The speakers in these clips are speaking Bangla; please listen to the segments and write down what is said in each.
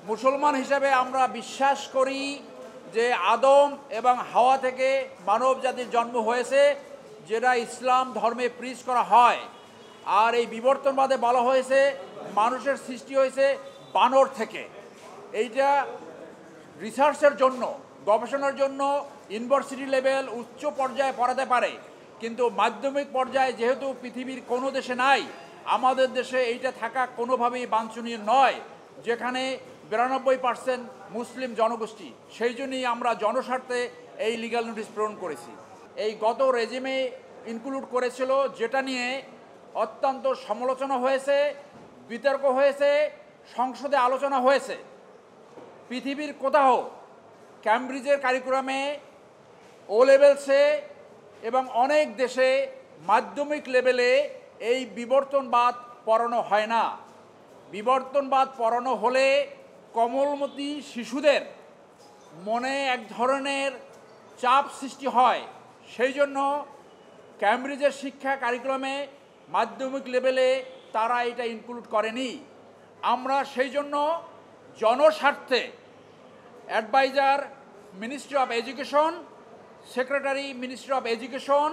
মুসলমান হিসেবে আমরা বিশ্বাস করি যে আদম এবং হাওয়া থেকে মানব জাতির জন্ম হয়েছে, যেটা ইসলাম ধর্মে প্রিচ করা হয়। আর এই বিবর্তনবাদে বলা হয়েছে মানুষের সৃষ্টি হয়েছে বানর থেকে। এইটা রিসার্চের জন্য, গবেষণার জন্য ইউনিভার্সিটি লেভেল উচ্চ পর্যায়ে পড়াতে পারে, কিন্তু মাধ্যমিক পর্যায়ে যেহেতু পৃথিবীর কোনো দেশে নাই, আমাদের দেশে এইটা থাকা কোনোভাবেই বাঞ্ছনীয় নয়, যেখানে 92% মুসলিম জনগোষ্ঠী। সেই জন্যই আমরা জনস্বার্থে এই লিগ্যাল নোটিশ প্রেরণ করেছি। এই গত রেজিমে ইনক্লুড করেছিল, যেটা নিয়ে অত্যন্ত সমালোচনা হয়েছে, বিতর্ক হয়েছে, সংসদে আলোচনা হয়েছে। পৃথিবীর কোথাও ক্যামব্রিজের কারিকুলামে ও লেভেলসে এবং অনেক দেশে মাধ্যমিক লেভেলে এই বিবর্তনবাদ পড়ানো হয় না। বিবর্তনবাদ পড়ানো হলে কোমলমতি শিশুদের মনে এক ধরনের চাপ সৃষ্টি হয়। সেই জন্য ক্যামব্রিজের শিক্ষা কারিকুলামে মাধ্যমিক লেভেলে তারা এটা ইনক্লুড করেনি। আমরা সেই জন্য জনস্বার্থে adviser ministry of education, secretary ministry of education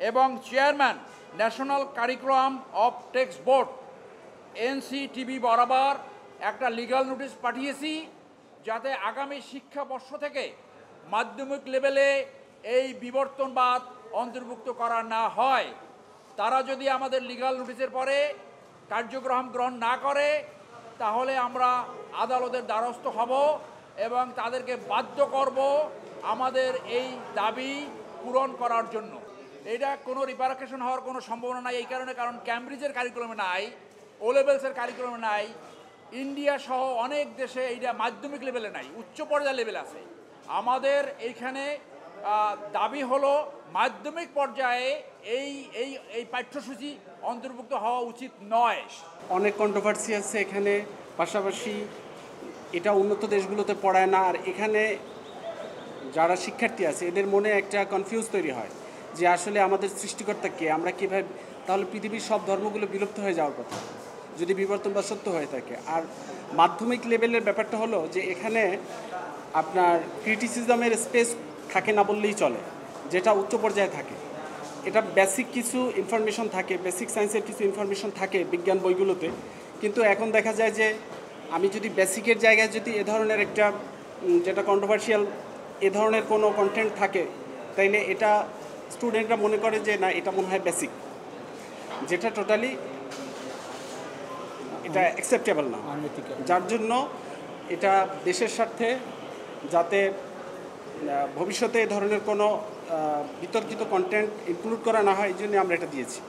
এবং chairman national curriculum of text board NCTB বরাবর একটা লিগ্যাল নোটিশ পাঠিয়েছি, যাতে আগামী শিক্ষাবর্ষ থেকে মাধ্যমিক লেভেলে এই বিবর্তনবাদ অন্তর্ভুক্ত করা না হয়। তারা যদি আমাদের লিগ্যাল নোটিশের পরে কার্যক্রম গ্রহণ না করে, তাহলে আমরা আদালতের দ্বারস্থ হব এবং তাদেরকে বাধ্য করব আমাদের এই দাবি পূরণ করার জন্য। এটা কোনো রিপারকেশন হওয়ার কোনো সম্ভাবনা নাই এই কারণে, কারণ ক্যামব্রিজের কারিকুলামে নাই, ও লেভেলসের কারিকুলামে নাই, ইন্ডিয়া সহ অনেক দেশে এইটা মাধ্যমিক লেভেলে নাই, উচ্চ পর্যায়ে লেভেল আছে। আমাদের এইখানে দাবি হলো মাধ্যমিক পর্যায়ে এই এই এই পাঠ্যসূচি অন্তর্ভুক্ত হওয়া উচিত নয়। অনেক কন্ট্রোভার্সি আছে এখানে, পাশাপাশি এটা উন্নত দেশগুলোতে পড়ায় না। আর এখানে যারা শিক্ষার্থী আছে এদের মনে একটা কনফিউজ তৈরি হয় যে আসলে আমাদের সৃষ্টিকর্তা কে, আমরা কীভাবে, তাহলে পৃথিবীর সব ধর্মগুলো বিলুপ্ত হয়ে যাওয়ার কথা যদি বিবর্তনবাদ সত্য হয়ে থাকে। আর মাধ্যমিক লেভেলের ব্যাপারটা হলো যে এখানে আপনার ক্রিটিসিজমের স্পেস থাকে না বললেই চলে, যেটা উচ্চ পর্যায়ে থাকে। এটা বেসিক কিছু ইনফরমেশন থাকে, বেসিক সায়েন্সের কিছু ইনফরমেশন থাকে বিজ্ঞান বইগুলোতে, কিন্তু এখন দেখা যায় যে আমি যদি বেসিকের জায়গায় যদি এ ধরনের একটা যেটা কন্ট্রোভার্সিয়াল এ ধরনের কোনো কন্টেন্ট থাকে, তাইলে এটা স্টুডেন্টরা মনে করে যে না, এটা মনে হয় বেসিক, যেটা টোটালি এটা অ্যাকসেপ্টেবল না। যার জন্য এটা দেশের স্বার্থে যাতে ভবিষ্যতে এ ধরনের কোনো বিতর্কিত কন্টেন্ট ইনক্লুড করা না হয়, এই জন্য আমরা এটা দিয়েছি।